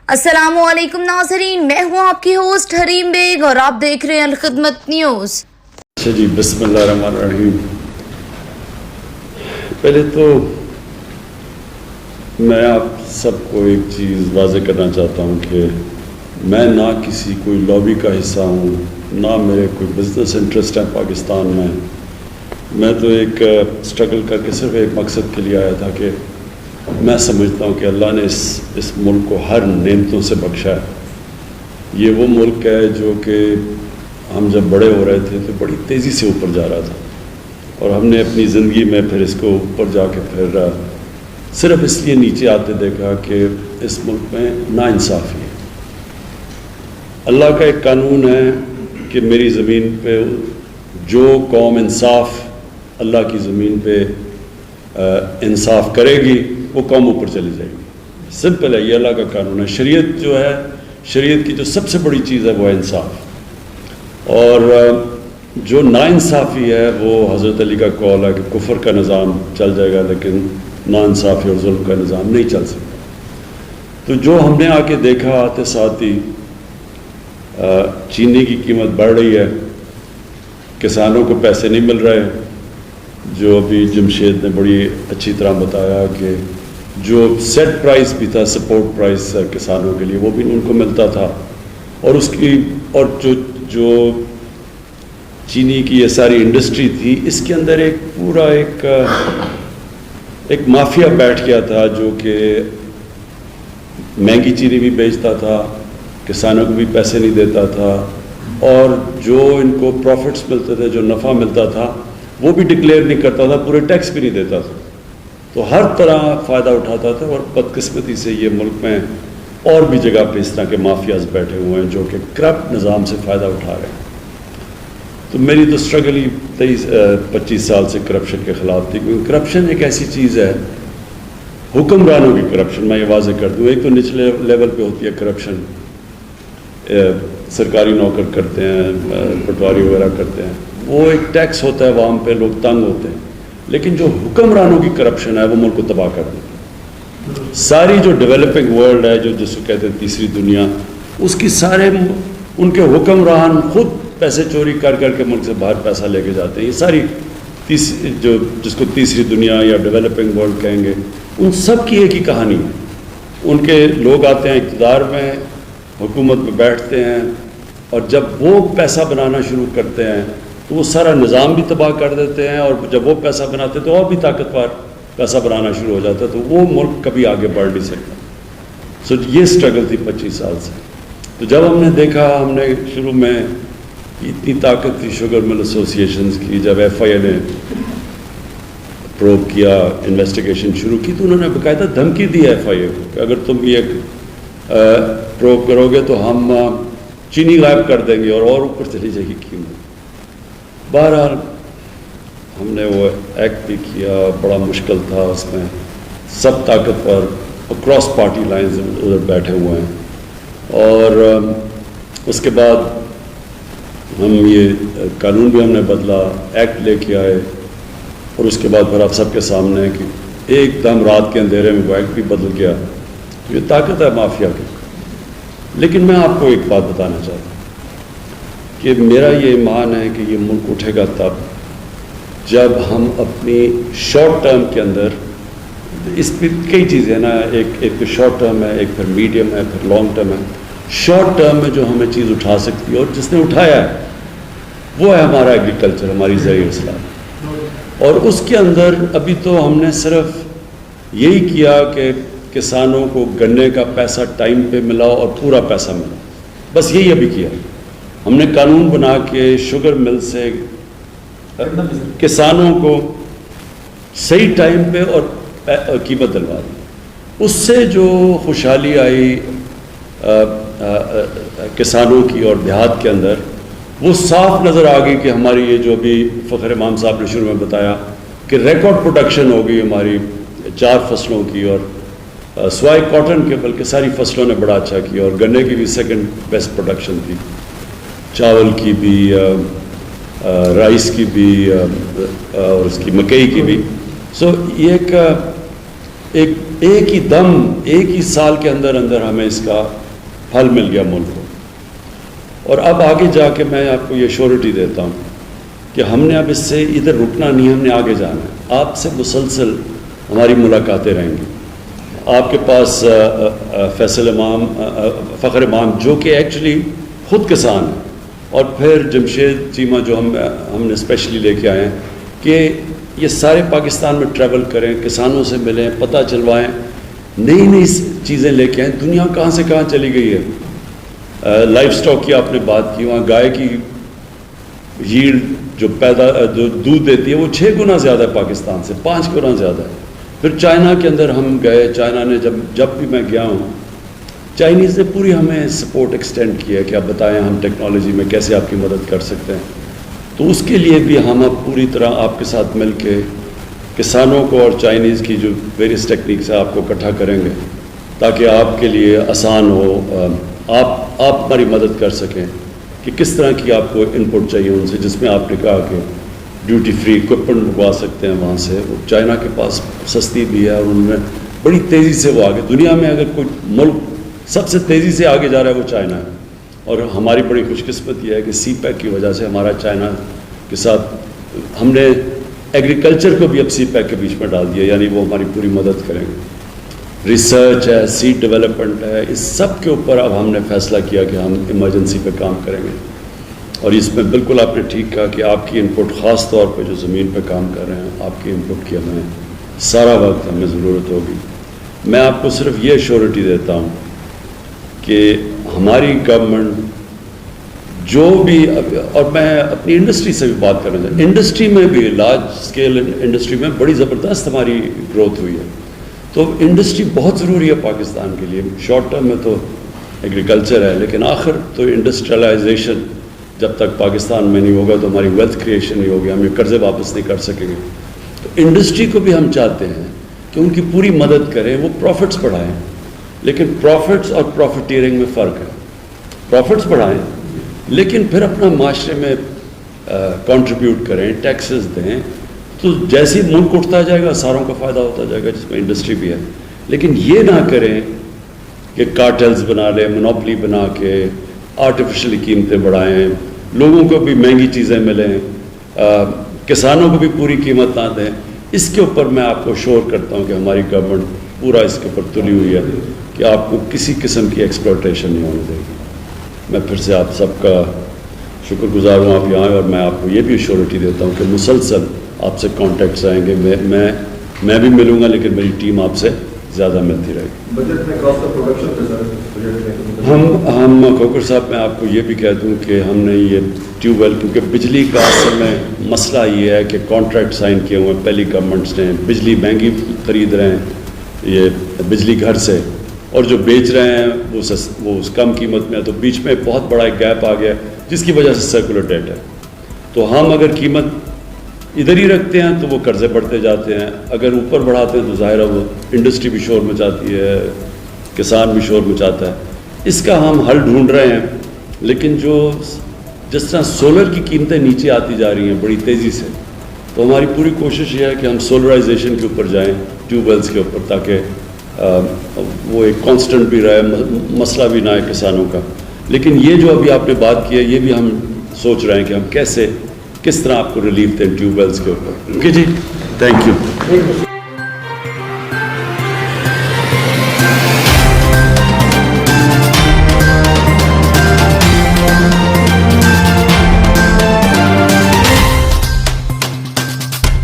السلام علیکم ناظرین، میں ہوں آپ کی ہوسٹ حریم بیگ اور آپ دیکھ رہے ہیں الخدمت نیوز۔ اچھا جی، بسم اللہ الرحمن الرحیم۔ پہلے تو میں آپ سب کو ایک چیز واضح کرنا چاہتا ہوں کہ میں نہ کسی کوئی لابی کا حصہ ہوں، نہ میرے کوئی بزنس انٹرسٹ ہے پاکستان میں۔ میں تو ایک اسٹرگل کر کے صرف ایک مقصد کے لیے آیا تھا کہ میں سمجھتا ہوں کہ اللہ نے اس ملک کو ہر نعمتوں سے بخشا ہے۔ یہ وہ ملک ہے جو کہ ہم جب بڑے ہو رہے تھے تو بڑی تیزی سے اوپر جا رہا تھا، اور ہم نے اپنی زندگی میں پھر اس کو اوپر جا کے پھر صرف اس لیے نیچے آتے دیکھا کہ اس ملک میں ناانصافی ہے۔ اللہ کا ایک قانون ہے کہ میری زمین پہ جو قوم انصاف اللہ کی زمین پہ انصاف کرے گی وہ قوم اوپر چلی جائے گی۔ سمپل ہے، یہ اللہ کا قانون ہے۔ شریعت جو ہے، شریعت کی جو سب سے بڑی چیز ہے وہ ہے انصاف، اور جو ناانصافی ہے وہ حضرت علی کا قول ہے کہ کفر کا نظام چل جائے گا لیکن ناانصافی اور ظلم کا نظام نہیں چل سکتا۔ تو جو ہم نے آ کے دیکھا آتے ساتھ ہی چینی کی قیمت بڑھ رہی ہے، کسانوں کو پیسے نہیں مل رہے، جو ابھی جمشید نے بڑی اچھی طرح بتایا کہ جو سیٹ پرائز بھی تھا، سپورٹ پرائز کسانوں کے لیے، وہ بھی ان کو ملتا تھا، اور اس کی اور جو چینی کی یہ ساری انڈسٹری تھی، اس کے اندر ایک پورا ایک مافیا بیٹھ گیا تھا جو کہ مہنگی چینی بھی بیچتا تھا، کسانوں کو بھی پیسے نہیں دیتا تھا، اور جو ان کو پروفٹس ملتے تھے، جو نفع ملتا تھا، وہ بھی ڈکلیئر نہیں کرتا تھا، پورے ٹیکس بھی نہیں دیتا تھا۔ تو ہر طرح فائدہ اٹھاتا تھا، اور بدقسمتی سے یہ ملک میں اور بھی جگہ پہ اس طرح کے مافیاز بیٹھے ہوئے ہیں جو کہ کرپٹ نظام سے فائدہ اٹھا رہے ہیں۔ تو میری تو اسٹرگل ہی 25 سال سے کرپشن کے خلاف تھی، کیونکہ کرپشن ایک ایسی چیز ہے، حکمرانوں کی کرپشن، میں یہ واضح کر دوں، ایک تو نچلے لیول پہ ہوتی ہے کرپشن، سرکاری نوکر کرتے ہیں، پٹواری وغیرہ کرتے ہیں، وہ ایک ٹیکس ہوتا ہے عوام پہ، لوگ تنگ ہوتے ہیں، لیکن جو حکمرانوں کی کرپشن ہے وہ ملک کو تباہ کر دیتی ہے۔ ساری جو ڈیولپنگ ورلڈ ہے، جو جس کو کہتے ہیں تیسری دنیا، اس کی سارے ان کے حکمران خود پیسے چوری کر کر کے ملک سے باہر پیسہ لے کے جاتے ہیں۔ یہ ساری جو جس کو تیسری دنیا یا ڈیولپنگ ورلڈ کہیں گے، ان سب کی ایک ہی کہانی ہے۔ ان کے لوگ آتے ہیں اقتدار میں، حکومت میں بیٹھتے ہیں، اور جب وہ پیسہ بنانا شروع کرتے ہیں تو وہ سارا نظام بھی تباہ کر دیتے ہیں، اور جب وہ پیسہ بناتے ہیں تو اور بھی طاقتور پیسہ بنانا شروع ہو جاتا ہے، تو وہ ملک کبھی آگے بڑھ نہیں سکتا۔ یہ اسٹرگل تھی 25 سال سے۔ تو جب ہم نے دیکھا، ہم نے شروع میں اتنی طاقت تھی شوگر مل ایسوسی ایشنز کی، جب ایف آئی اے نے پروب کیا، انویسٹیگیشن شروع کی، تو انہوں نے باقاعدہ دھمکی دی ایف آئی اے کو کہ اگر تم یہ پروب کرو گے تو ہم چینی غائب کر دیں گے اور اوپر چلی جائے گی قیمت۔ بہرحال ہم نے وہ ایکٹ بھی کیا، بڑا مشکل تھا، اس میں سب طاقتور اکراس پارٹی لائنز ادھر بیٹھے ہوئے ہیں، اور اس کے بعد ہم یہ قانون بھی ہم نے بدلا، ایکٹ لے کے آئے، اور اس کے بعد پھر آپ سب کے سامنے ہے کہ ایک دم رات کے اندھیرے میں وہ ایکٹ بھی بدل گیا۔ یہ طاقت ہے مافیا کی۔ لیکن میں آپ کو ایک بات بتانا چاہتا ہوں کہ میرا یہ ایمان ہے کہ یہ ملک اٹھے گا تب جب ہم اپنی شارٹ ٹرم کے اندر، اس پہ کئی چیزیں ہیں نا، ایک تو شارٹ ٹرم ہے، ایک پھر میڈیم ہے، پھر لانگ ٹرم ہے۔ شارٹ ٹرم میں جو ہمیں چیز اٹھا سکتی ہے، اور جس نے اٹھایا ہے وہ ہے ہمارا ایگریکلچر، ہماری زرعی اصلاح، اور اس کے اندر ابھی تو ہم نے صرف یہی کیا کہ کسانوں کو گنے کا پیسہ ٹائم پہ ملا اور پورا پیسہ ملا، بس یہی ابھی کیا۔ ہم نے قانون بنا کے شوگر مل سے کسانوں کو صحیح ٹائم پہ اور قیمت دلوا دی۔ اس سے جو خوشحالی آئی کسانوں کی اور دیہات کے اندر، وہ صاف نظر آ گئی کہ ہماری یہ جو ابھی فخر امام صاحب نے شروع میں بتایا کہ ریکارڈ پروڈکشن ہو گئی ہماری 4 فصلوں کی، اور سوائے کاٹن کے بلکہ ساری فصلوں نے بڑا اچھا کیا، اور گنے کی بھی سیکنڈ بیسٹ پروڈکشن تھی، چاول کی بھی، رائس کی بھی، اور اس کی مکئی کی بھی. سو یہ ایک ہی دم ایک ہی سال کے اندر ہمیں اس کا پھل مل گیا ملک کو. اور اب آگے جا کے میں آپ کو یہ شورٹی دیتا ہوں کہ ہم نے اب اس سے ادھر رکنا نہیں، ہم نے آگے جانا ہے. آپ سے مسلسل ہماری ملاقاتیں رہیں گی. آپ کے پاس فیصل امام، فخر امام جو کہ ایکچولی خود کسان ہیں، اور پھر جمشید چیمہ جو ہم نے اسپیشلی لے کے آئے ہیں کہ یہ سارے پاکستان میں ٹریول کریں، کسانوں سے ملیں، پتہ چلوائیں، نئی چیزیں لے کے آئیں. دنیا کہاں سے کہاں چلی گئی ہے. لائف سٹاک کی آپ نے بات کی، وہاں گائے کی ییلڈ جو دودھ دیتی ہے وہ 6 گنا زیادہ ہے پاکستان سے، 5 گنا زیادہ ہے. پھر چائنا کے اندر ہم گئے، چائنا نے جب بھی میں گیا ہوں، چائنیز نے پوری ہمیں سپورٹ ایکسٹینڈ کیا کہ آپ بتائیں ہم ٹیکنالوجی میں کیسے آپ کی مدد کر سکتے ہیں. تو اس کے لیے بھی ہم اب پوری طرح آپ کے ساتھ مل کے کسانوں کو اور چائنیز کی جو ویریس ٹیکنیکس ہے آپ کو اکٹھا کریں گے تاکہ آپ کے لیے آسان ہو، آپ ہماری مدد کر سکیں کہ کس طرح کی آپ کو ان پٹ چاہیے ان سے، جس میں آپ نے کہا کہ ڈیوٹی فری اکوپمنٹ منگوا سکتے ہیں وہاں سے. وہ چائنا کے پاس سستی بھی ہے اور ان میں بڑی تیزی سے وہ آگے، دنیا میں اگر کوئی ملک سب سے تیزی سے آگے جا رہا ہے وہ چائنا ہے. اور ہماری بڑی خوش قسمت یہ ہے کہ سی پیک کی وجہ سے ہمارا چائنا کے ساتھ ہم نے ایگریکلچر کو بھی اب سی پیک کے بیچ میں ڈال دیا، یعنی وہ ہماری پوری مدد کریں گے. ریسرچ ہے، سیڈ ڈیولپمنٹ ہے، اس سب کے اوپر اب ہم نے فیصلہ کیا کہ ہم ایمرجنسی پہ کام کریں گے. اور اس میں بالکل آپ نے ٹھیک کہا کہ آپ کی انپٹ، خاص طور پہ جو زمین پہ کام کر رہے ہیں، آپ کی انپٹ کی ہمیں سارا وقت ہمیں ضرورت ہوگی. میں آپ کو صرف یہ شورٹی دیتا ہوں کہ ہماری گورنمنٹ جو بھی، اور میں اپنی انڈسٹری سے بھی بات کرنا چاہتا ہوں، انڈسٹری میں بھی لارج اسکیل انڈسٹری میں بڑی زبردست ہماری گروتھ ہوئی ہے. تو انڈسٹری بہت ضروری ہے پاکستان کے لیے. شارٹ ٹرم میں تو ایگریکلچر ہے، لیکن آخر تو انڈسٹریلائزیشن جب تک پاکستان میں نہیں ہوگا تو ہماری ویلتھ کریشن نہیں ہوگی، ہم یہ قرضے واپس نہیں کر سکیں گے. تو انڈسٹری کو بھی ہم چاہتے ہیں کہ ان کی پوری مدد کریں، وہ پروفٹس بڑھائیں. لیکن پروفٹس اور پروفیٹیرنگ میں فرق ہے. پروفٹس بڑھائیں لیکن پھر اپنا معاشرے میں کنٹریبیوٹ کریں، ٹیکسز دیں، تو جیسے ہی ملک اٹھتا جائے گا ساروں کا فائدہ ہوتا جائے گا، جس میں انڈسٹری بھی ہے. لیکن یہ نہ کریں کہ کارٹلز بنا لیں، مونوپلی بنا کے آرٹیفیشلی قیمتیں بڑھائیں، لوگوں کو بھی مہنگی چیزیں ملیں، کسانوں کو بھی پوری قیمت نہ دیں. اس کے اوپر میں آپ کو شور کرتا ہوں کہ ہماری گورنمنٹ پورا اس کے اوپر تلی ہوئی ہے کہ آپ کو کسی قسم کی ایکسپلوٹیشن نہیں ہونے دے گی. میں پھر سے آپ سب کا شکر گزار ہوں آپ یہاں آئے، اور میں آپ کو یہ بھی ایشورٹی دیتا ہوں کہ مسلسل آپ سے کانٹیکٹس آئیں گے. میں بھی ملوں گا، لیکن میری ٹیم آپ سے زیادہ ملتی رہے گی. بجٹ میں کاسٹ آف پروڈکشن ہم کھوکر صاحب میں آپ کو یہ بھی کہہ دوں کہ ہم نے یہ ٹیوب ویل، کیونکہ بجلی کا اصل میں مسئلہ یہ ہے کہ کانٹریکٹ سائن کیے ہوئے ہیں پہلی گورنمنٹس نے، بجلی مہنگی خرید رہے ہیں یہ بجلی گھر سے، اور جو بیچ رہے ہیں وہ اس کم قیمت میں ہے. تو بیچ میں بہت بڑا ایک گیپ آ گیا جس کی وجہ سے سرکولر ڈیٹ ہے. تو ہم اگر قیمت ادھر ہی رکھتے ہیں تو وہ قرضے بڑھتے جاتے ہیں، اگر اوپر بڑھاتے ہیں تو ظاہر ہے وہ انڈسٹری بھی شور مچاتی ہے، کسان بھی شور مچاتا ہے. اس کا ہم حل ڈھونڈ رہے ہیں. لیکن جس طرح سولر کی قیمتیں نیچے آتی جا رہی ہیں بڑی تیزی سے، تو ہماری پوری کوشش یہ ہے کہ ہم سولرائزیشن کے اوپر جائیں، ٹیوب ویلز کے اوپر، تاکہ وہ ایک کانسٹنٹ بھی رہے، مسئلہ بھی نہ ہے کسانوں کا. لیکن یہ جو ابھی آپ نے بات کی ہے، یہ بھی ہم سوچ رہے ہیں کہ ہم کس طرح آپ کو ریلیف دیں ٹیوب ویلز کے اوپر. اوکے جی، تھینک یو.